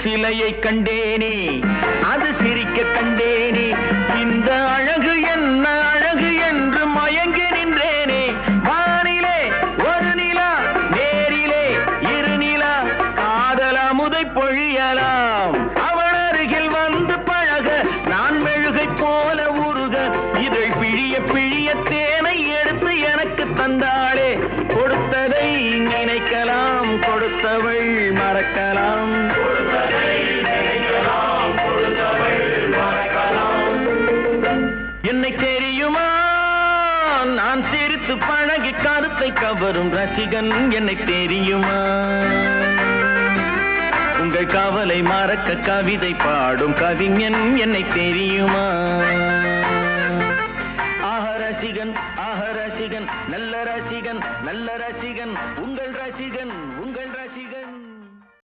சிலையை கண்டேனே, அது சிரிக்க கண்டேனே. இந்த அழகு என்ன அழகு என்று மயங்கி நின்றேனே. வானிலே ஒரு நிலா, நேரிலே இரு நிலா, காதல் அமுதை பொழியலாம். அவள் அருகில் வந்து பழக நான் மெழுகை போல உருக, இதழ் பிழிய பிழிய தேனை எடுத்து எனக்கு தந்தாளே. கொடுத்ததை நினைக்கலாம், கொடுத்தவள் மறக்கலாம். என்னை தெரியுமா, நான் சிரித்து பழகி கருத்தை கவரும் ரசிகன். என்னை தெரியுமா, உங்கள் கவலை மறக்க கவிதை பாடும் கவிஞன். என்னை தெரியுமா. ரசிகன், நல்ல ரசிகன், நல்ல ரசிகன், உங்கள் ரசிகன்.